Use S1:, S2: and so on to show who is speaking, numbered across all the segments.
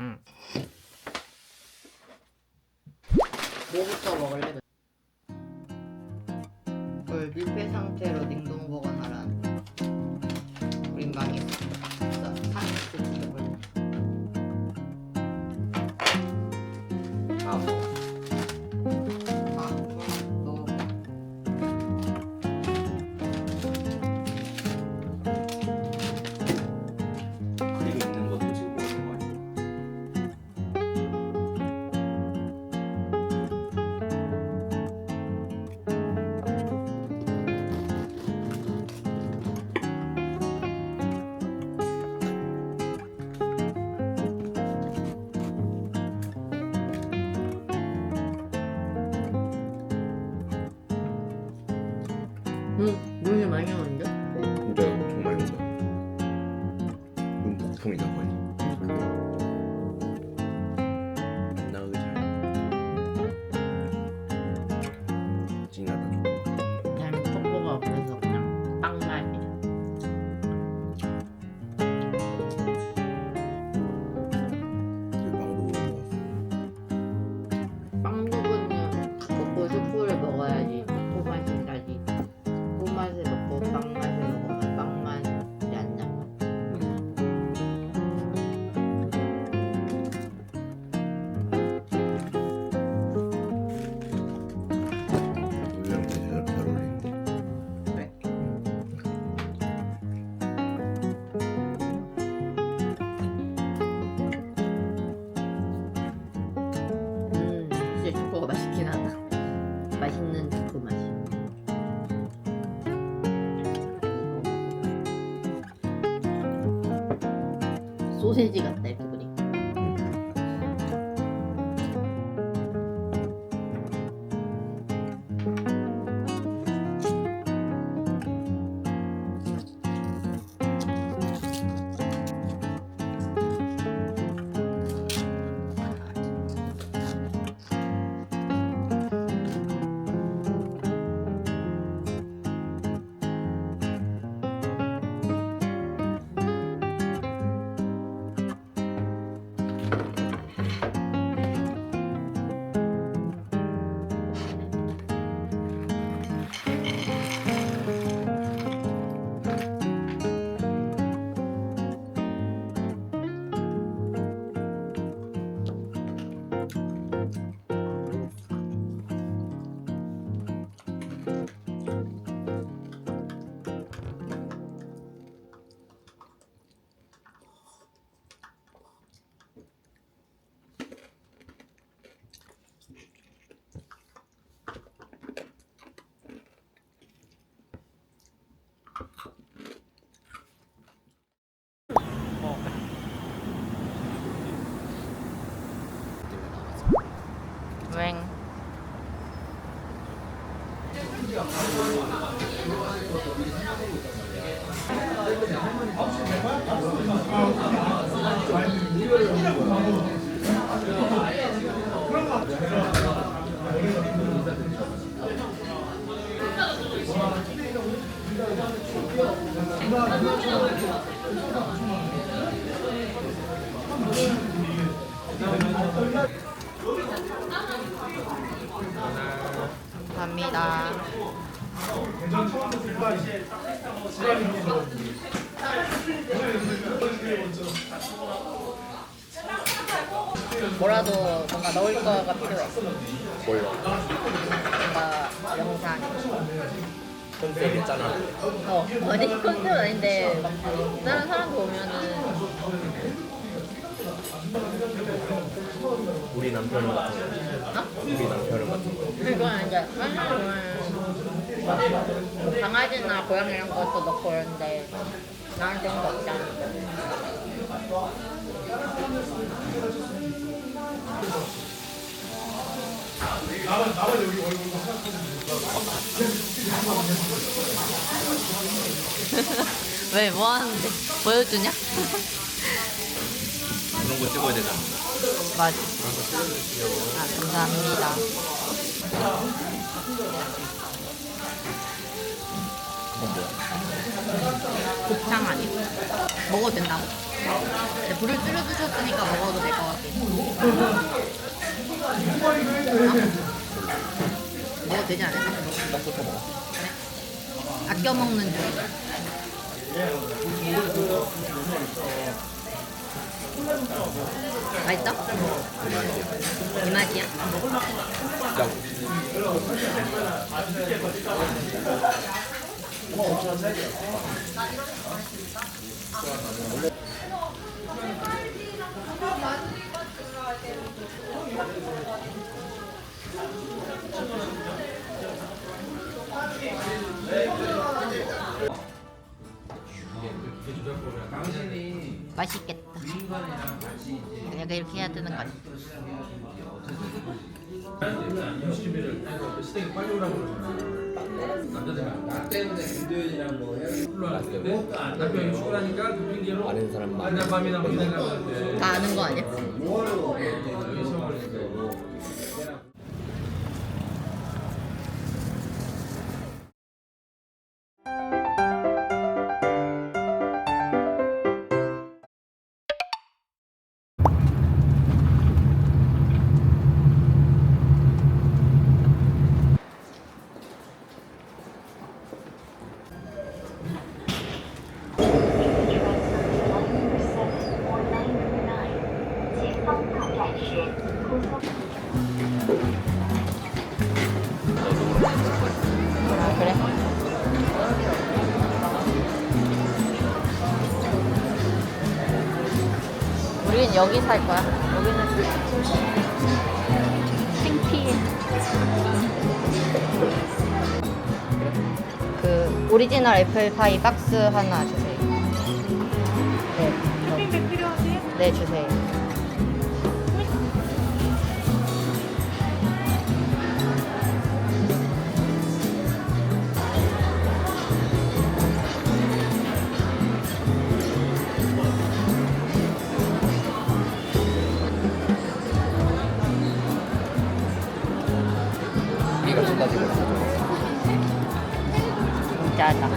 S1: 응.
S2: 뭐부터 먹을래? 그걸 밀폐 상태로 냉동 보관하라는. 우린 망했어. 진짜 상했을 죽여버려.
S1: 아, 뭐.
S2: 아, 너
S1: 그리고 있는 것도 지금 먹는 거 아니야?
S2: 물이 많이 오는데?
S1: 진짜 엄청 많이 온다. 이건 폭풍이다 거의. 안 나오게 잘. 진하다 조금.
S2: 그냥 초코가 없어서 그냥 빵 맛이야.
S1: 이제 빵도 먹었어.
S2: 빵 부분은 먹고 스프를 먹어야지 스프 맛이 나지. 스프 맛을 먹고 빵 맛을 먹으면 빵 맛이 안 나.
S1: 우리랑 되게 잘 어울리는데.
S2: 그래. 진짜 초코가 맛있긴 하다. 맛있는 초코 맛이. 소세지 같다 이렇게 보니까. 웽. 감사합니다. 뭐라도 뭔가 넣을 거가 필요해.
S1: 몰라.
S2: 뭔가 영상에.
S1: 컨셉 있잖아.
S2: 아니 컨셉 아닌데 다른 사람도 오면은
S1: 우리 남편은 같은 거.
S2: 어?
S1: 우리 남편은 같은 거.
S2: 그건 이제 사실은 강아지나 고양이 이런 것도 넣고 그러는데 나한테 그런 거 없잖아. 왜 뭐 하는데? 보여주냐?
S1: 그런 거 찍어야 되잖아.
S2: 맞아. 아, 감사합니다.
S1: 그건 뭐야?
S2: 곱창 아니야? 먹어도 된다고? 근데 불을 줄여주셨으니까 먹어도 될 것 같긴 먹어도 되지 않을까?
S1: 딱부터 먹어.
S2: 그래? 아껴 먹는 중. 맛있어? 이 맛이야?
S1: 짱.
S2: 맛있겠다. 내가 이렇게 해야 되는 거 아니야?
S3: 음식비를 시댁이 빨리 오라고 그러면 남자들만 나 때문에 김도현이랑 뭐 흘러났는데 남편이 출근하니까 그 핑계로
S1: 아는 사람만.
S3: 밤이나 뭐 이날라고 하는데
S2: 다 아는 거 아니야?
S3: 여기 시험을
S2: 아, 그래? 우린 여기 살 거야. 여기는 창피해. 그 오리지널 애플파이 박스 하나 주세요. 네. 쇼핑백 필요하세요? 네, 주세요.
S1: 이가 쏟아지고 있어.
S2: 진짜다.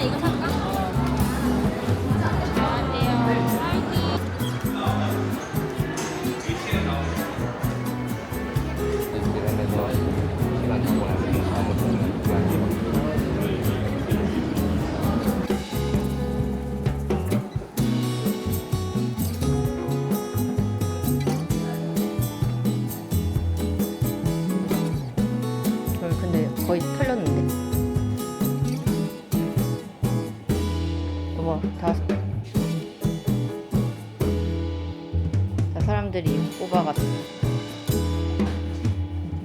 S2: 이거 살까?
S1: 이런 데서 시간 주고 나서 아무튼 그냥
S2: 근데 거의 털렸는데. 봐봐, 다 사람들이 뽑아갔어.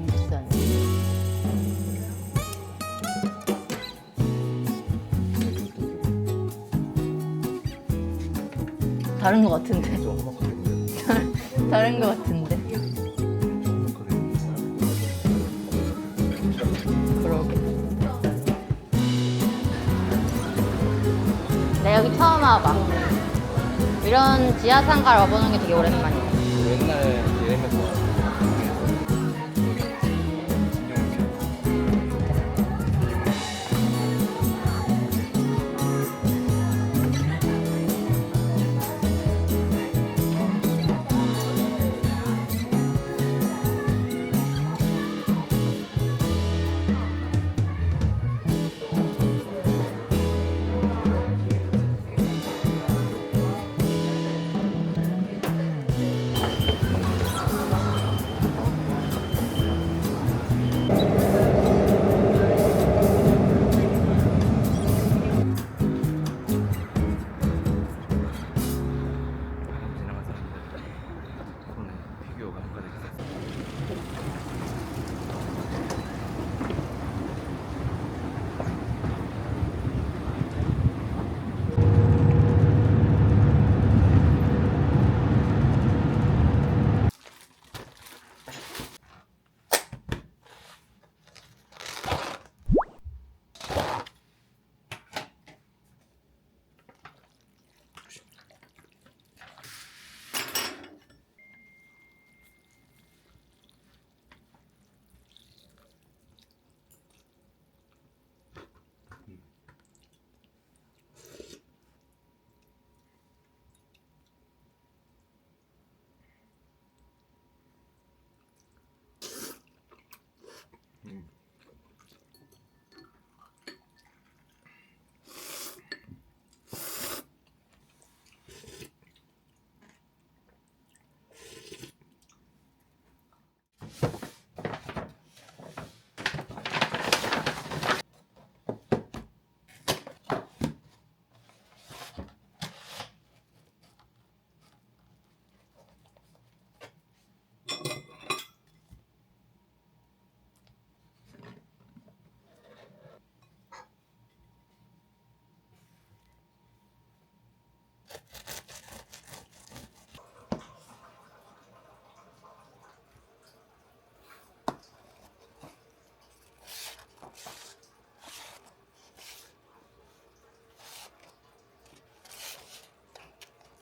S2: 비싸네. 다른 거 같은데.
S1: 좀 허벅거리는데.
S2: 다른 거 같은데. 그러게. 나 여기 처음 와봐. 이런 지하상가를 와보는 게 되게 오랜만이야.
S1: 옛날에 이러면서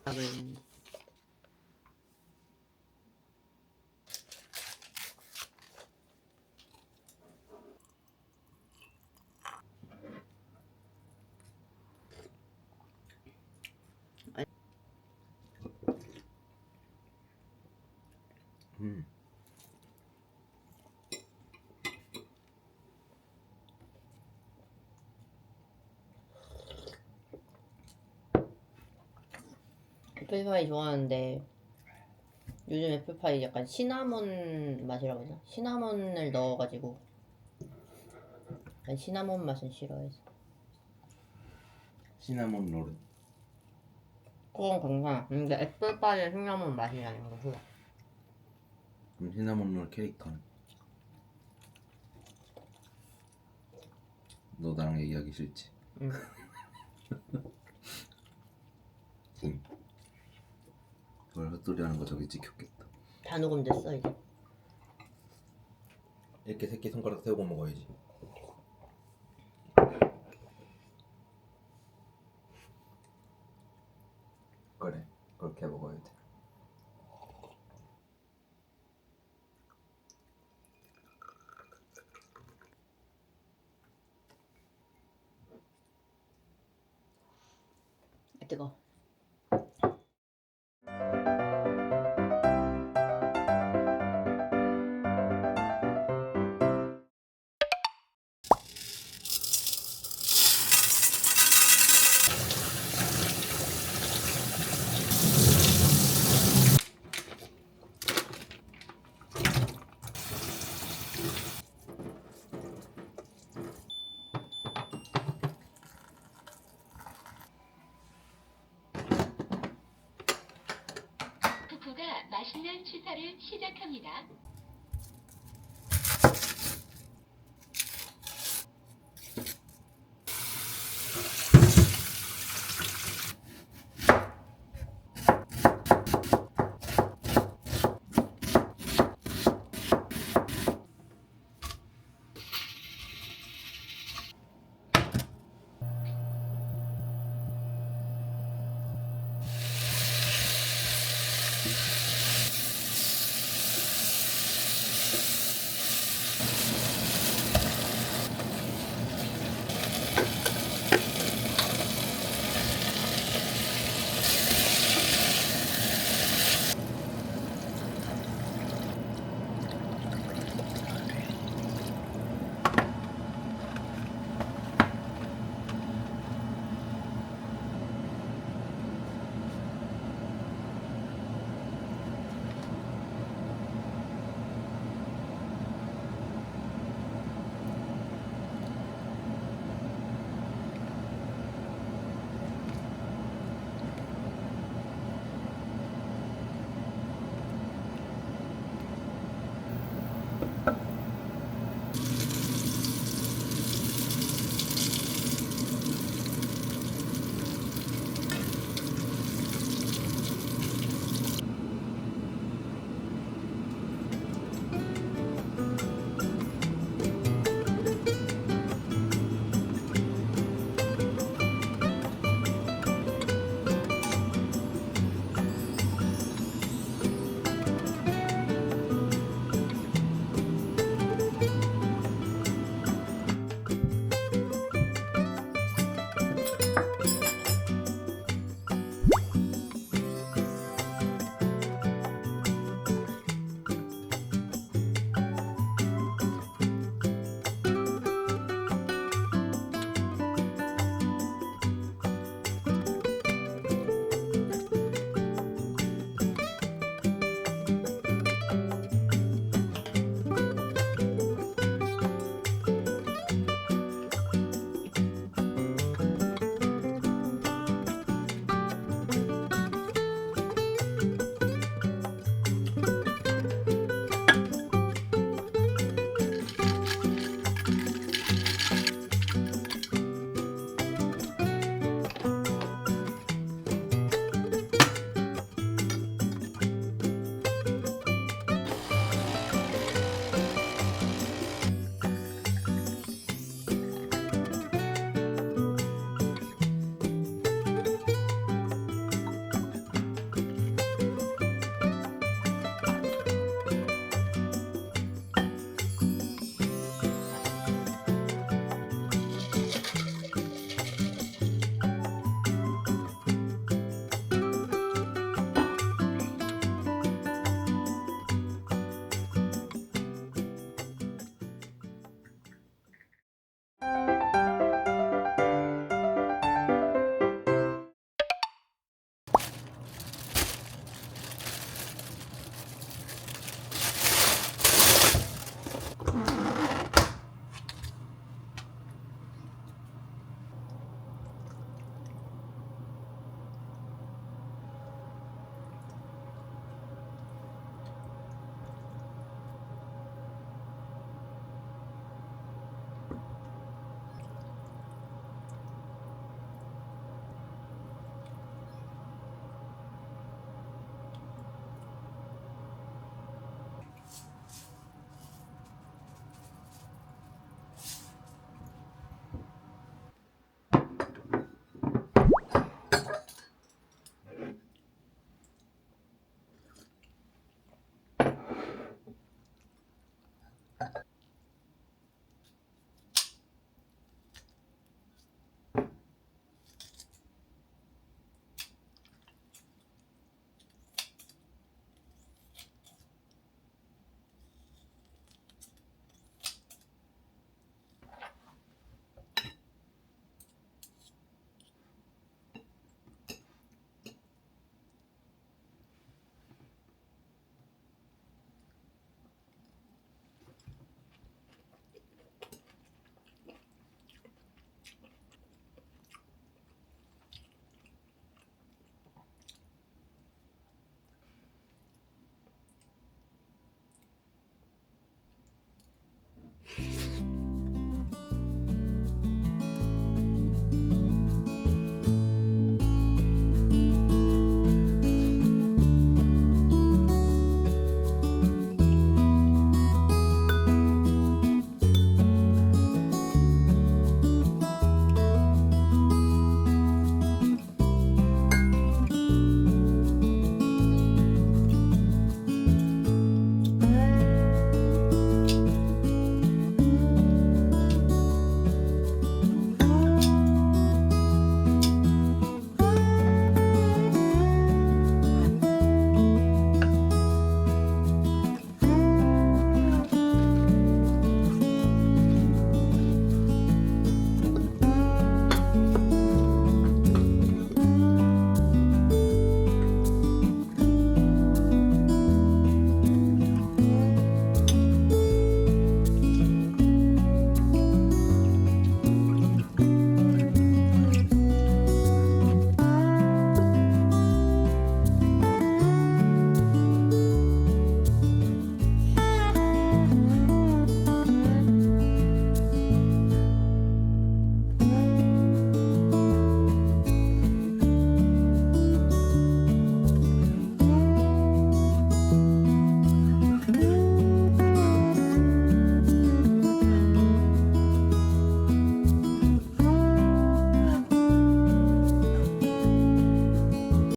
S1: 음.
S2: 애플파이 좋아하는데 요즘 애플파이 약간 시나몬 맛이라고 해야 되나? 시나몬을 넣어가지고 난 시나몬 맛은 싫어해서.
S1: 시나몬 롤.
S2: 그건 괜찮아. 근데 애플파이에 시나몬 맛이 나는 거 싫어.
S1: 그럼 시나몬 롤 캐릭터는? 너 나랑 얘기하기 싫지?
S2: 응.
S1: 그걸 헛소리하는 거 저기 찍혔겠다.
S2: 다 녹음됐어 이제.
S1: 이렇게 새끼 손가락 세우고 먹어야지. 그래, 그렇게 먹어야 돼.
S2: 뜨거.
S4: 부부가 맛있는 취사를 시작합니다.